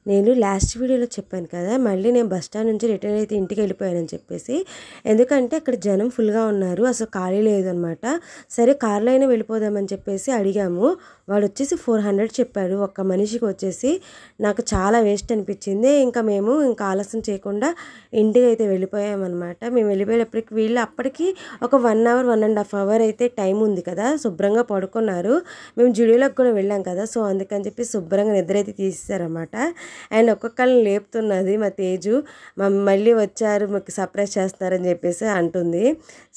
నేను లాస్ట్ వీడియోలో చెప్పాను కదా, మళ్ళీ నేను బస్ స్టాండ్ నుంచి రిటర్న్ అయితే ఇంటికి వెళ్ళిపోయానని చెప్పేసి. ఎందుకంటే అక్కడ జనం ఫుల్గా ఉన్నారు, అసలు ఖాళీ లేదనమాట. సరే కార్లో అయినా వెళ్ళిపోదామని చెప్పేసి అడిగాము. వాడు వచ్చేసి 400 చెప్పాడు ఒక్క మనిషికి వచ్చేసి. నాకు చాలా వేస్ట్ అనిపించింది. మేము ఆలస్యం చేయకుండా ఇంటికి అయితే వెళ్ళిపోయామన్నమాట. మేము వెళ్ళిపోయేటప్పటికి వీళ్ళు అప్పటికి ఒక 1 అవర్ 1.5 అవర్ అయితే టైం ఉంది కదా, శుభ్రంగా పడుకున్నారు. మేము జుడియోలోకి కూడా వెళ్ళాం కదా, సో అందుకని చెప్పి శుభ్రంగా నిద్ర అయితే తీసేశారన్నమాట. అండ్ ఒక్కొక్కరిని లేపుతున్నది మా తేజు. మళ్ళీ వచ్చారు, మాకు సర్ప్రైజ్ చేస్తారని చెప్పేసి అంటుంది.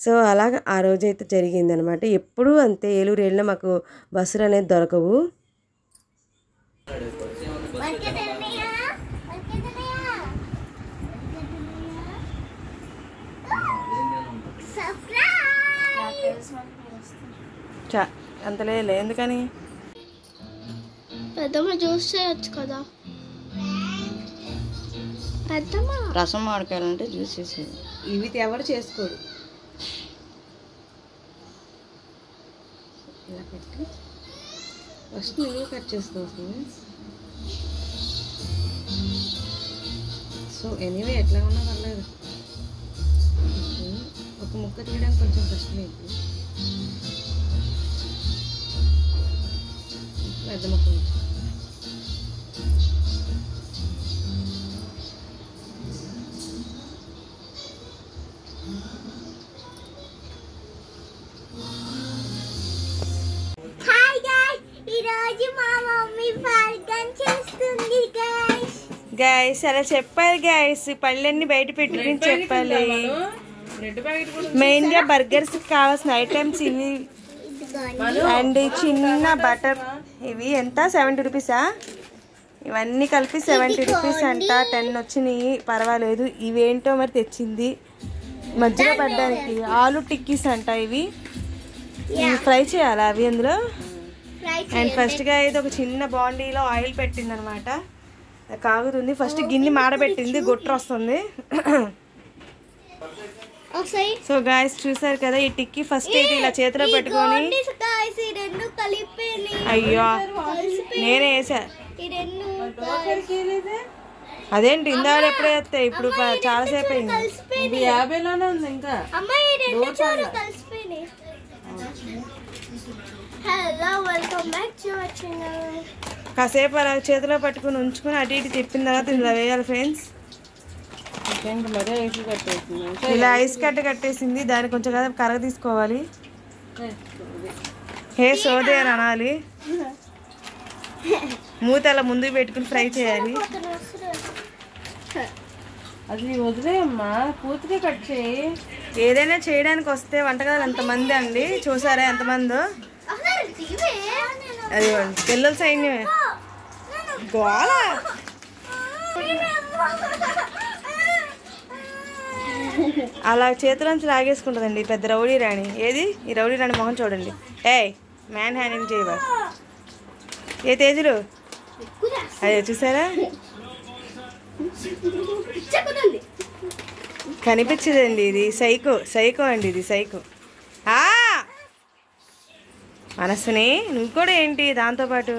సో అలాగ ఆ రోజు అయితే జరిగిందనమాట. ఎప్పుడూ అంతే, ఏలూరు వెళ్ళినా మాకు బస్సులు అనేది దొరకవు. అంతలే ఎందుకని పెద్దమ్మ జ్యూస్ చేయొచ్చు కదా. పెద్దమ్మ రసం వాడుకోవాలంటే జ్యూస్ చేసేది. ఇవి ఎవరు చేసుకోడు. ఇలా పెట్టి ఫస్ట్ నిలువ కట్ చేసుకోవచ్చు. సో ఎనీవే ఎట్లా ఉన్నా పర్లేదు. ఒక ముక్క తీయడానికి కొంచెం కష్టమైంది. పెద్ద ముక్క గైస్ అలా చెప్పాలి గైస్. పళ్ళన్నీ బయట పెట్టుకుని చెప్పాలి. మెయిన్ గా బర్గర్స్ కావాల్సిన ఐటమ్స్ ఇవి. అండ్ చిన్న బటర్ ఇవి ఎంత 70 రూపీసా? ఇవన్నీ కలిపి 70 రూపీస్ అంట. 10 వచ్చినాయి, పర్వాలేదు. ఇవేంటో మరి తెచ్చింది మధ్యలో పడ్డానికి. ఆలు టిక్కీస్ అంట ఇవి. ఫ్రై చేయాలా అవి అందులో? అండ్ ఫస్ట్గా అయితే ఒక చిన్న బాండీలో ఆయిల్ పెట్టింది అనమాట. కాగుతుంది. ఫస్ట్ గిన్నె మాడబెట్టింది, గుట్ర వస్తుంది. సో గాయస్ చూసారు కదా, ఈ టిక్కీ ఫస్ట్ అయితే ఇలా చేతిలో పెట్టుకొని, అయ్యో నేనే వేసా. అదేంటి ఇందాక ఎప్పుడే వస్తాయి, ఇప్పుడు చాలాసేపు అయింది. 50లోనే ఉంది ఇంకా. కాసేపు అలా చేతిలో పట్టుకుని ఉంచుకుని అటు ఇటు తిప్పిన తర్వాత ఇలా వేయాలి ఫ్రెండ్స్. ఇలా ఐస్ కట్టేసింది. దాన్ని కొంచెం కదా కరగ తీసుకోవాలి. హే సోదే అని అనాలి. మూత అలా ముందుకు పెట్టుకుని ఫ్రై చేయాలి. అది వదిలేయమ్మా, పూర్తిగా కట్ చేయి. ఏదైనా చేయడానికి వస్తే వంటగదులు ఎంతమంది అండి, చూసారా ఎంతమందో. అది పిల్లల సైన్యమే. గోళ అలా చేతులోంచి లాగేసుకుంటుందండి పెద్ద రౌడీ రాణి. ఏది ఈ రౌడీ రాణి మొహం చూడండి. మ్యాన్ హ్యాండింగ్ చేయవా ఏ తేజులు? అదే చూసారా, కనిపించదండి. ఇది సైకో అండి, ఇది సైకో. మనస్సుని నువ్వు కూడా ఏంటి దాంతోపాటు?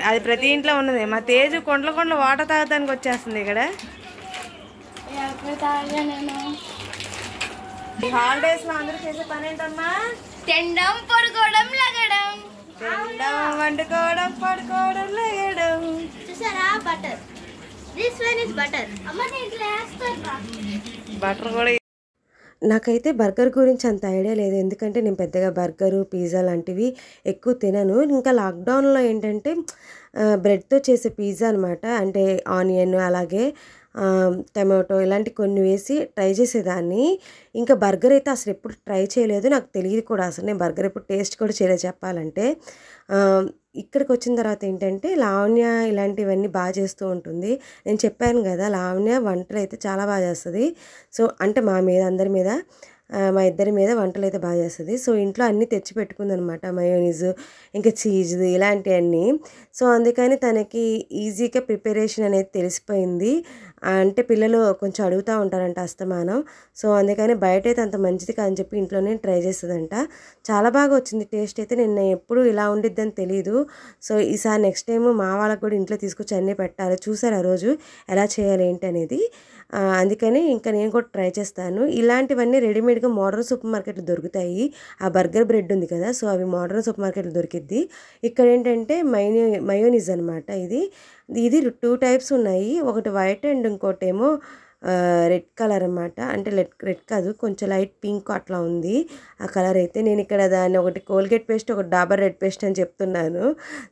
అది ప్రతి ఇంట్లో ఉన్నది. మా తేజు కొండల వాటర్ తాగడానికి వచ్చేస్తుంది ఇక్కడ. హాలిడేస్ లో అందరూ చేసే పని ఏంటమ్మా? తినడం, పడుకోవడం, లగడం. తినడం, వండుకోవడం, పడుకోవడం, లగడం. చూసారా butter. This one is butter. అమ్మ నేను వేస్తాను బటర్ కూడా. నాకైతే బర్గర్ గురించి అంత ఐడియా లేదు, ఎందుకంటే నేను పెద్దగా బర్గరు పిజ్జా లాంటివి ఎక్కువ తినను. ఇంకా లాక్డౌన్లో ఏంటంటే బ్రెడ్తో చేసే పిజ్జా అనమాట. అంటే ఆనియన్ అలాగే టమాటో ఇలాంటి కొన్ని వేసి ట్రై చేసేదాన్ని. ఇంకా బర్గర్ అయితే అసలు ఎప్పుడు ట్రై చేయలేదు, నాకు తెలియదు కూడా అసలు. నేను బర్గర్ ఎప్పుడు టేస్ట్ కూడా చేయలేదు చెప్పాలంటే. ఇక్కడికి వచ్చిన తర్వాత ఏంటంటే లావణ్య ఇలాంటివన్నీ బాగా చేస్తూ ఉంటుంది. నేను చెప్పాను కదా, లావణ్య వంటలు అయితే చాలా బాగా చేస్తుంది. సో అంటే మా మీద అందరి మీద మా ఇద్దరి మీద వంటలు అయితే బాగా చేస్తుంది. సో ఇంట్లో అన్నీ తెచ్చి పెట్టుకుందనమాట, మయోనీస్ ఇంకా చీజ్ ఇలాంటివన్నీ. సో అందుకని తనకి ఈజీగా ప్రిపరేషన్ అనేది తెలిసిపోయింది. అంటే పిల్లలు కొంచెం అడుగుతూ ఉంటారంట అస్తమానం. సో అందుకని బయట అయితే అంత మంచిది కాదని చెప్పి ఇంట్లోనే ట్రై చేస్తుందంట. చాలా బాగా వచ్చింది టేస్ట్ అయితే. నేను ఎప్పుడు ఇలా ఉండిద్దని తెలీదు. సో ఈసారి నెక్స్ట్ టైం మా వాళ్ళకి కూడా ఇంట్లో తీసుకొచ్చి అన్నీ పెట్టాలి. చూసారు ఆ రోజు ఎలా చేయాలి ఏంటి అనేది. అందుకని ఇంకా నేను కూడా ట్రై చేస్తాను. ఇలాంటివన్నీ రెడీమేడ్గా మోడర్న్ సూపర్ మార్కెట్లో దొరుకుతాయి. ఆ బర్గర్ బ్రెడ్ ఉంది కదా, సో అవి మోడర్న్ సూపర్ మార్కెట్లో దొరికిద్ది. ఇక్కడ ఏంటంటే మయోనీస్ అనమాట. ఇది 2 టైప్స్ ఉన్నాయి. ఒకటి వైట్ అండ్ ఇంకోటేమో రెడ్ కలర్ అనమాట. అంటే రెడ్ కాదు, కొంచెం లైట్ పింక్ అట్లా ఉంది ఆ కలర్ అయితే. నేను ఇక్కడ దాన్ని ఒకటి కోల్గేట్ పేస్ట్, ఒకటి డాబర్ రెడ్ పేస్ట్ అని చెప్తున్నాను.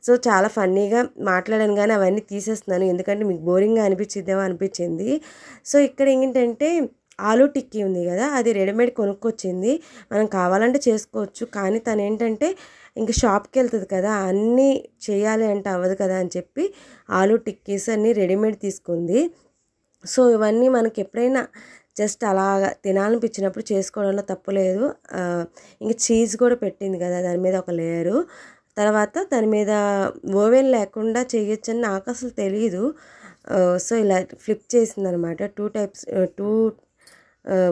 సో చాలా ఫన్నీగా మాట్లాడాను కానీ అవన్నీ తీసేస్తున్నాను, ఎందుకంటే మీకు బోరింగ్గా అనిపించిద్దేమో అనిపించింది. సో ఇక్కడ ఏంటంటే ఆలూ టిక్కీ ఉంది కదా, అది రెడీమేడ్ కొనుక్కొచ్చింది. మనం కావాలంటే చేసుకోవచ్చు, కానీ తను ఏంటంటే ఇంక షాప్కి వెళ్తుంది కదా, అన్నీ చేయాలి అంటే అవ్వదు కదా అని చెప్పి ఆలూ టిక్కీస్ అన్నీ రెడీమేడ్ తీసుకుంది. సో ఇవన్నీ మనకి ఎప్పుడైనా జస్ట్ అలాగా తినాలనిపించినప్పుడు చేసుకోవడంలో తప్పులేదు. ఇంకా చీజ్ కూడా పెట్టింది కదా దాని మీద ఒక లేయరు. తర్వాత దాని మీద ఓవెన్ లేకుండా చేయొచ్చని నాకు అసలు తెలియదు. సో ఇలా ఫ్లిప్ చేసింది అనమాట. 2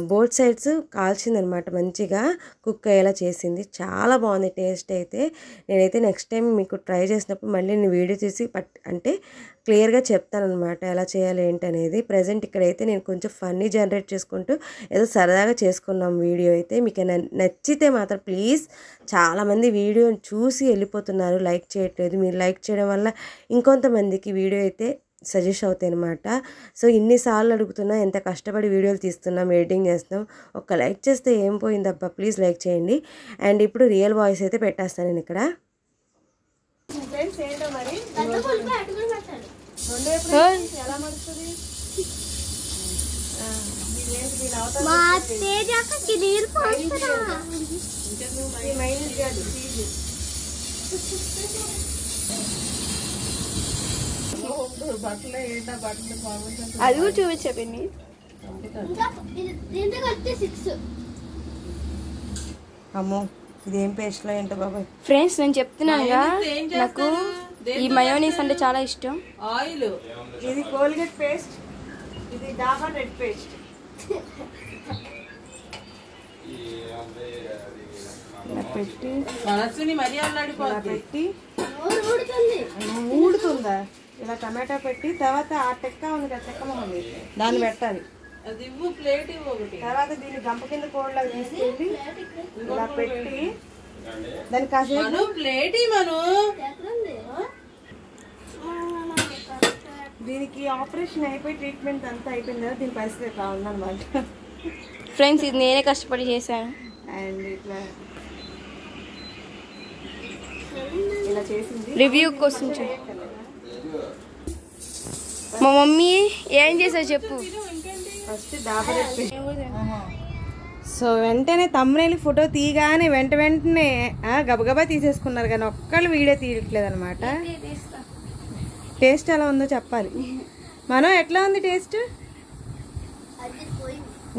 బోత్ సైడ్స్ కాల్చిందనమాట, మంచిగా కుక్ అయ్యేలా చేసింది. చాలా బాగుంది టేస్ట్ అయితే. నేనైతే నెక్స్ట్ టైం మీకు ట్రై చేసినప్పుడు మళ్ళీ నేను వీడియో తీసి అంటే క్లియర్గా చెప్తానమాట ఎలా చేయాలి ఏంటి అనేది. ప్రజెంట్ ఇక్కడైతే నేను కొంచెం ఫన్నీ జనరేట్ చేసుకుంటూ ఏదో సరదాగా చేసుకున్నాం వీడియో అయితే. మీకు నచ్చితే మాత్రం ప్లీజ్, చాలామంది వీడియోని చూసి వెళ్ళిపోతున్నారు, లైక్ చేయట్లేదు. మీరు లైక్ చేయడం వల్ల ఇంకొంతమందికి వీడియో అయితే సజెస్ట్ అవుతాయి అనమాట. సో ఇన్నిసార్లు అడుగుతున్నా, ఎంత కష్టపడి వీడియోలు తీస్తున్నాం, ఎడిటింగ్ చేస్తున్నాం, ఒక్క లైక్ చేస్తే ఏం పోయిందబ్బా, ప్లీజ్ లైక్ చేయండి. అండ్ ఇప్పుడు రియల్ వాయిస్ అయితే పెట్టేస్తాను నేను ఇక్కడ. అది కూడా చూపించా పిన్ని. అమ్మో ఇదేం పేస్ట్లో ఏంటో బాబాయ్. ఫ్రెండ్స్ నేను చెప్తున్నానుగా, నాకు ఈ మయోనీస్ అంటే చాలా ఇష్టం. ఆయిల్, ఇది కోల్గేట్ పేస్ట్, ఇది డాబర్ రెడ్ పేస్ట్. పెట్టి పెట్టి ఊడుతుందా ఇలా టమాటా పెట్టి, తర్వాత ఆ టెక్క ఉంది కదా, టెక్క మొహం దాన్ని పెట్టాలి. తర్వాత దీన్ని గంప కింద కోళ్ళ తీసుకెళ్ళి ఇలా పెట్టి దాన్ని కాసేపు ప్లేట్ దీనికి ఆపరేషన్ అయిపోయి ట్రీట్మెంట్ అంతా అయిపోయింది కదా, దీని పరిస్థితి ఇట్లా ఉందన్నమాట. ఫ్రెండ్స్ ఇది నేనే కష్టపడి చేశాను. అండ్ ఇట్లా ఇలా చేసింది రివ్యూ కోసం. మా మమ్మీ ఏం చేసావు చెప్పు. ఫస్ట్ డాబర్ సో వెంటనే తమ్మునేలి ఫోటో తీయగానే వెంటనే గబగబా తీసేసుకున్నారు, కానీ ఒక్కళ్ళు వీడియో తీయట్లేదు అనమాట. టేస్ట్ ఎలా ఉందో చెప్పాలి. మనం ఎట్లా ఉంది టేస్ట్?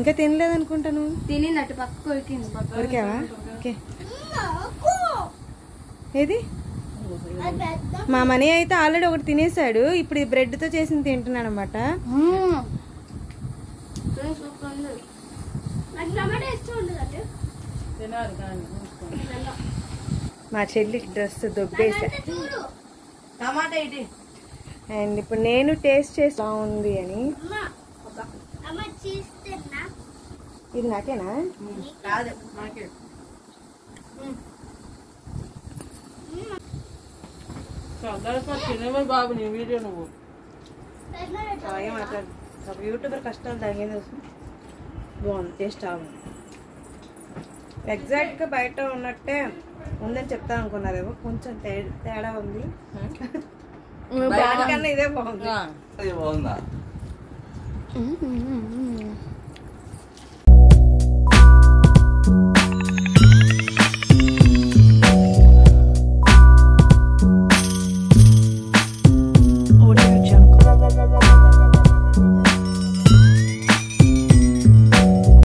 ఇంకా తినలేదు అనుకుంటాను. తినింది అటు పక్క కొరికావా? ఓకే. ఏది మా మనీ అయితే ఆల్రెడీ ఒకటి తినేసాడు, ఇప్పుడు ఈ బ్రెడ్తో చేసింది తింటున్నాడు అనమాట. మా చెల్లి డ్రెస్ దొబ్బేసా. అండ్ ఇప్పుడు నేను టేస్ట్ చేసి బాగుంది అని. ఇది నాకేనా? బాబు నీ వీడియో నువ్వు అలాగే మాట్లాడు. యూట్యూబర్ కష్టాలు తగ్గింది. బాగుంది టేస్ట్. బాగుంది. ఎగ్జాక్ట్గా బయట ఉన్నట్టే ఉందని చెప్తా అనుకున్నారేమో, కొంచెం తేడా ఉంది. దానికన్నా ఇదే బాగుంది.